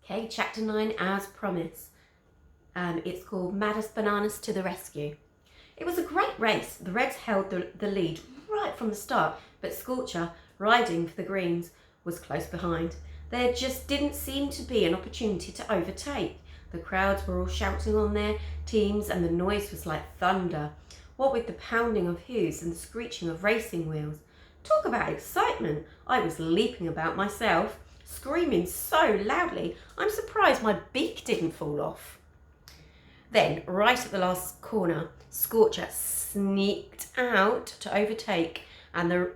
Okay, chapter 9, as promised. It's called Maddest Bananas to the Rescue. It was a great race. The Reds held the lead right from the start, but Scorcher, riding for the Greens, was close behind. There just didn't seem to be an opportunity to overtake. The crowds were all shouting on their teams and the noise was like thunder. What with the pounding of hooves and the screeching of racing wheels. Talk about excitement! I was leaping about myself, screaming so loudly I'm surprised my beak didn't fall off. Then, right at the last corner, Scorcher sneaked out to overtake, and the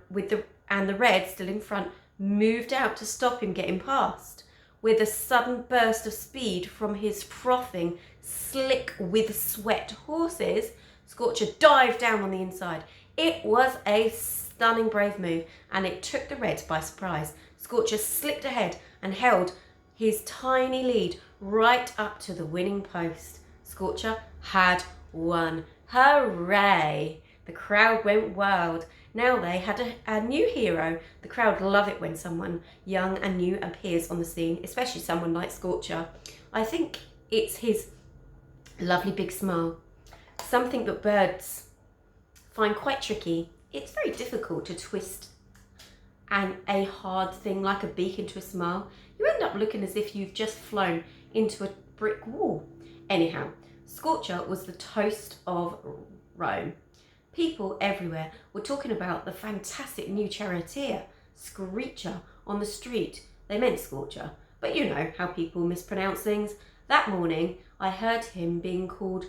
Red, still in front, moved out to stop him getting past. With a sudden burst of speed from his frothing, slick with sweat horses, Scorcher dived down on the inside. It was a stunning brave move, and it took the Reds by surprise. Scorcher slipped ahead and held his tiny lead right up to the winning post. Scorcher had won. Hooray! The crowd went wild. Now they had a new hero. The crowd love it when someone young and new appears on the scene, especially someone like Scorcher. I think it's his lovely big smile. Something that birds find quite tricky. It's very difficult to twist a hard thing like a beak into a smile. You end up looking as if you've just flown into a brick wall. Anyhow, Scorcher was the toast of Rome. People everywhere were talking about the fantastic new charioteer, Screecher, on the street. They meant Scorcher, but you know how people mispronounce things. That morning, I heard him being called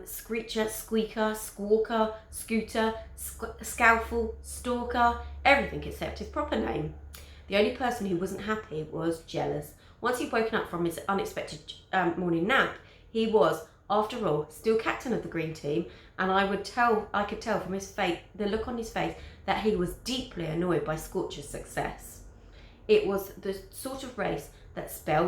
Screecher, Squeaker, Squawker, Scooter, Scalfel, Stalker, everything except his proper name. The only person who wasn't happy was Jealous. Once he'd woken up from his unexpected morning nap, he was, after all, still captain of the green team, and I could tell from his face, the look on his face, that he was deeply annoyed by Scorcher's success. It was the sort of face that spelled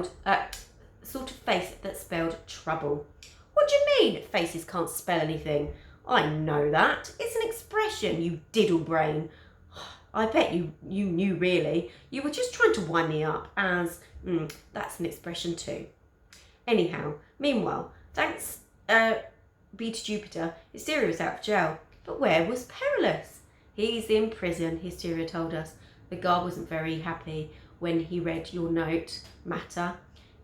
trouble. What do you mean, faces can't spell anything? I know that. It's an expression, you diddle brain. I bet you knew really. You were just trying to wind me up as, that's an expression too. Anyhow, meanwhile, thanks be to Jupiter, Hysteria was out of jail. But where was Perillus? He's in prison, Hysteria told us. The guard wasn't very happy when he read your note, Matter.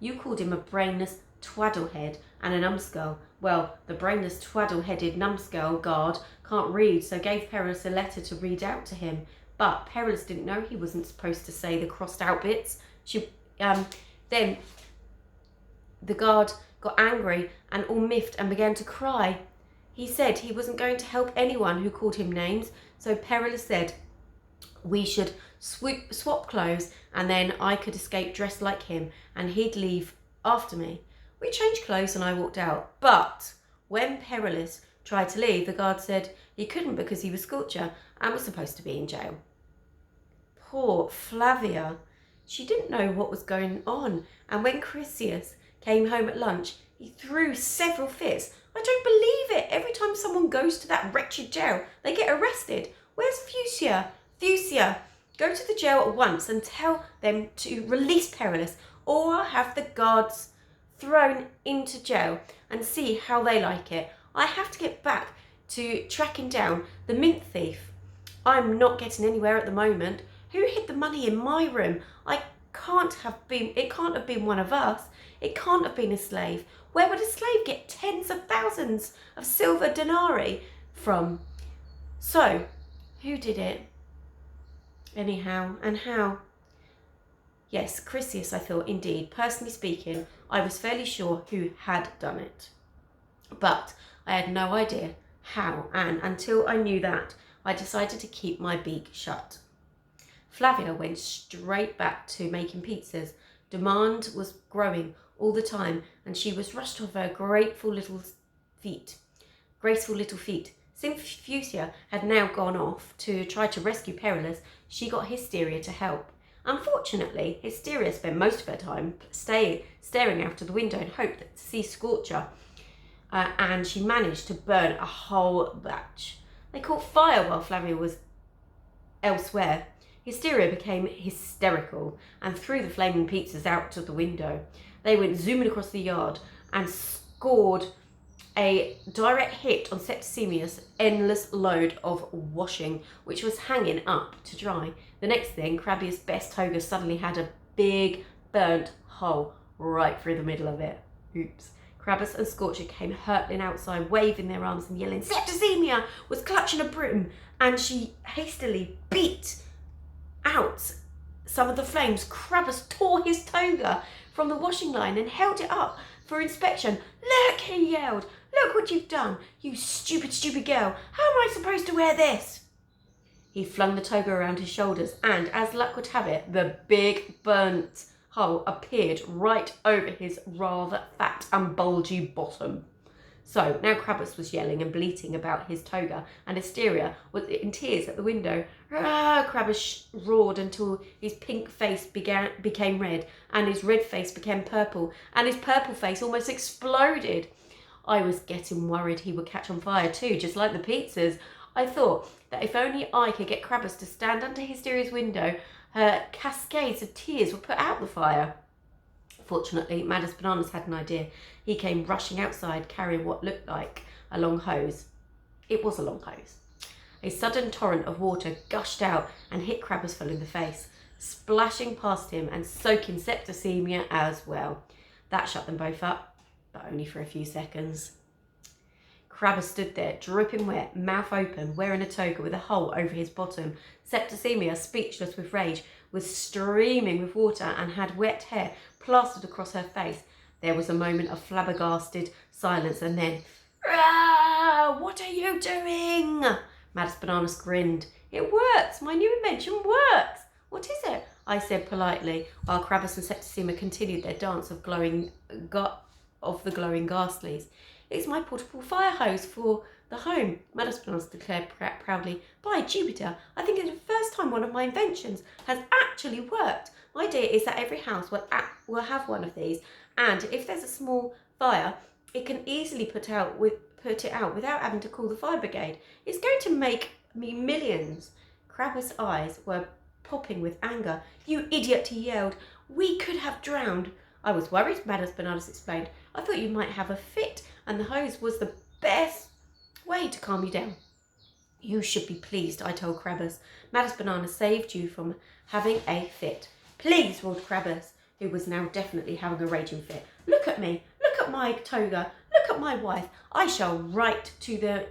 You called him a brainless twaddlehead and a numbskull. Well, the brainless twaddle-headed numbskull guard can't read, so gave Perillus a letter to read out to him. But Perillus didn't know he wasn't supposed to say the crossed out bits. Then the guard got angry and all miffed and began to cry. He said he wasn't going to help anyone who called him names, so Perillus said we should swap clothes and then I could escape dressed like him and he'd leave after me. We changed clothes and I walked out. But when Perillus tried to leave, the guard said he couldn't because he was Scorcher and was supposed to be in jail. Poor Flavia. She didn't know what was going on, and when Chrysius came home at lunch, he threw several fits. I don't believe it. Every time someone goes to that wretched jail, they get arrested. Where's Fuchsia? Fuchsia, go to the jail at once and tell them to release Perillus, or I'll have the guards thrown into jail and see how they like it. I have to get back to tracking down the mint thief. I'm not getting anywhere at the moment. Who hid the money in my room? It can't have been one of us. It can't have been a slave. Where would a slave get tens of thousands of silver denarii from? So, who did it? Anyhow, and how? Yes, Chrysius, I thought, indeed. Personally speaking, I was fairly sure who had done it. But I had no idea how, and until I knew that, I decided to keep my beak shut. Flavia went straight back to making pizzas. Demand was growing all the time, and she was rushed off her graceful little feet. Since Fuchsia had now gone off to try to rescue Perillus, she got Hysteria to help. Unfortunately, Hysteria spent most of her time staring out of the window and hoped to see Scorcher, and she managed to burn a whole batch. They caught fire while Flavia was elsewhere. Hysteria became hysterical and threw the flaming pizzas out of the window. They went zooming across the yard and scored a direct hit on Septicemia's endless load of washing, which was hanging up to dry. The next thing, Crabbius' best toga suddenly had a big burnt hole right through the middle of it. Oops. Crabbus and Scorcher came hurtling outside, waving their arms and yelling. Septicemia was clutching a broom, and she hastily beat out some of the flames. Crabbus tore his toga from the washing line and held it up for inspection. Look, he yelled. Look what you've done, you stupid, stupid girl. How am I supposed to wear this? He flung the toga around his shoulders and, as luck would have it, the big burnt hole appeared right over his rather fat and bulgy bottom. So now Crabbus was yelling and bleating about his toga, and Hysteria was in tears at the window. Ah, Crabbus roared until his pink face became red, and his red face became purple, and his purple face almost exploded. I was getting worried he would catch on fire too, just like the pizzas. I thought that if only I could get Crabbus to stand under Hysteria's window, her cascades of tears would put out the fire. Fortunately, Maddest Bananas had an idea. He came rushing outside carrying what looked like a long hose. It was a long hose. A sudden torrent of water gushed out and hit Crabbus full in the face, splashing past him and soaking Septicemia as well. That shut them both up, but only for a few seconds. Crabbus stood there, dripping wet, mouth open, wearing a toga with a hole over his bottom. Septicemia, speechless with rage, was streaming with water and had wet hair plastered across her face. There was a moment of flabbergasted silence and then, "Ah, what are you doing?" Maddest Bananas grinned. "It works! My new invention works!" "What is it?" I said politely, while Crabbus and Septicemia continued their dance of the glowing ghastlies. "It's my portable fire hose for the home," Maddest Bananas declared proudly. "By Jupiter, I think it's the first time one of my inventions has actually worked. My idea is that every house will have one of these, and if there's a small fire, it can easily put it out without having to call the fire brigade. It's going to make me millions." Crabbus' eyes were popping with anger. "You idiot," he yelled. "We could have drowned." "I was worried," Maddest Bananas explained. "I thought you might have a fit, and the hose was the best way to calm you down." "You should be pleased," I told Crabbus. "Maddest Bananas saved you from having a fit." "Please," roared Crabbus, who was now definitely having a raging fit. "Look at me. Look at my toga. Look at my wife. I shall write to the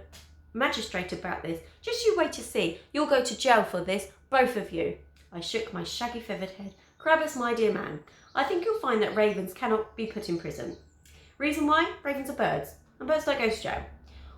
magistrate about this. Just you wait to see. You'll go to jail for this, both of you." I shook my shaggy feathered head. "Crabbus, my dear man, I think you'll find that ravens cannot be put in prison. Reason why? Ravens are birds, and birds don't go to jail.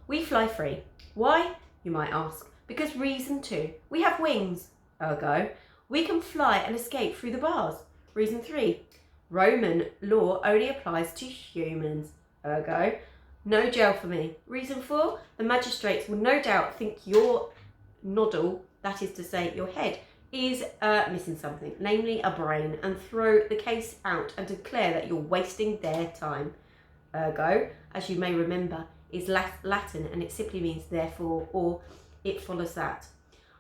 We fly free. Why, you might ask? Because reason 2, we have wings. Ergo, we can fly and escape through the bars. Reason 3, Roman law only applies to humans. Ergo, no jail for me. Reason 4, the magistrates will no doubt think your noddle, that is to say your head, is missing something, namely a brain, and throw the case out and declare that you're wasting their time. Ergo, as you may remember, is Latin, and it simply means therefore, or it follows that.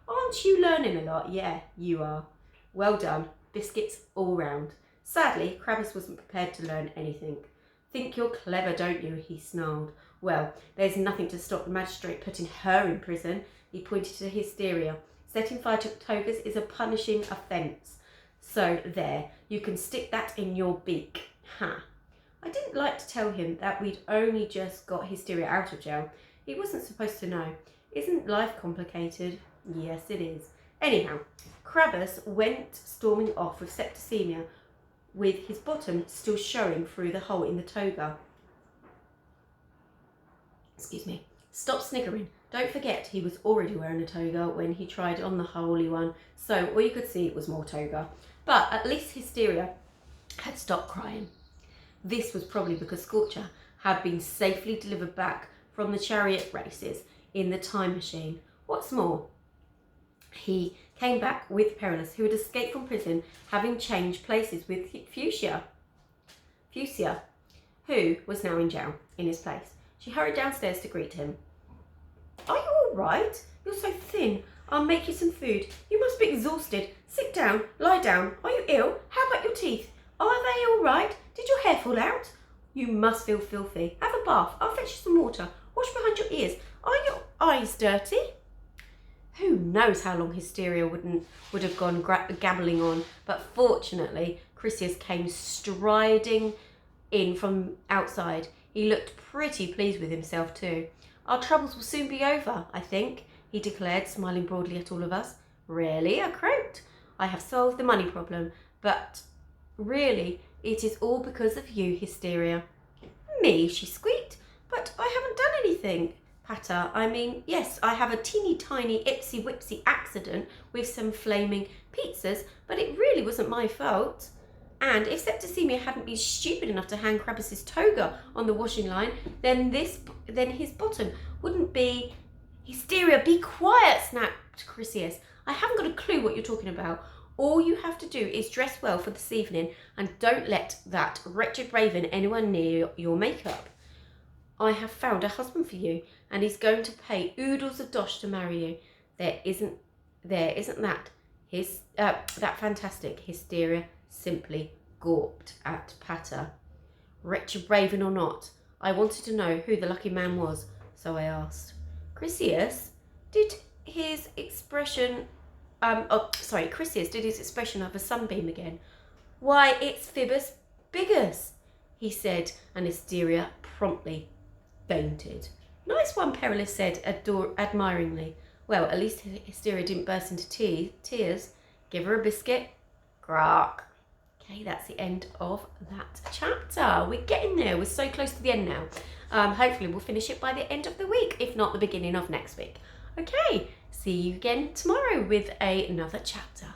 Aren't you learning a lot? Yeah, you are. Well done. Biscuits all round. Sadly, Crabbus wasn't prepared to learn anything. "Think you're clever, don't you?" he snarled. "Well, there's nothing to stop the magistrate putting her in prison." He pointed to Hysteria. "Setting fire to togas is a punishing offence. So there, you can stick that in your beak." Ha! I didn't like to tell him that we'd only just got Hysteria out of jail. He wasn't supposed to know. Isn't life complicated? Yes, it is. Anyhow, Crabbus went storming off with Septicemia, with his bottom still showing through the hole in the toga. Excuse me. Stop sniggering. Don't forget he was already wearing a toga when he tried on the holy one, so all you could see was more toga. But at least Hysteria had stopped crying. This was probably because Scorcher had been safely delivered back from the chariot races in the time machine. What's more, he came back with Perillus, who had escaped from prison, having changed places with Fuchsia, who was now in jail in his place. She hurried downstairs to greet him. "Are you all right? You're so thin. I'll make you some food. You must be exhausted. Sit down, lie down. Are you ill? How about your teeth? Are they all right? Did your hair fall out? You must feel filthy. Have a bath. I'll fetch you some water. Wash behind your ears. Are your eyes dirty? Who knows how long Hysteria would have gone gabbling on, but fortunately Chrysius came striding in from outside. He looked pretty pleased with himself too. Our troubles will soon be over, I think, he declared, smiling broadly at all of us. Really? I croaked. I have solved the money problem, but really it is all because of you, Hysteria. Me? She squeaked. But I haven't done anything. Patter, I mean, yes, I have a teeny tiny ipsy wipsy accident with some flaming pizzas, but it really wasn't my fault. And if Septicemia hadn't been stupid enough to hang Krampus's toga on the washing line, then his bottom wouldn't be... Hysteria, be quiet, snapped Chrysius. I haven't got a clue what you're talking about. All you have to do is dress well for this evening and don't let that wretched raven anywhere near your makeup. I have found a husband for you, and he's going to pay oodles of dosh to marry you. Isn't that that fantastic? Hysteria simply gawped at Patter. Wretched raven or not, I wanted to know who the lucky man was, so I asked. Chrysius did his expression of a sunbeam again. Why, it's Phoebus Bigus, he said, and Hysteria promptly fainted. Nice one, Perillus said admiringly. Well, at least Hysteria didn't burst into tears. Give her a biscuit. Grok. Okay, that's the end of that chapter. We're getting there. We're so close to the end now. Hopefully we'll finish it by the end of the week, if not the beginning of next week. Okay, see you again tomorrow with another chapter.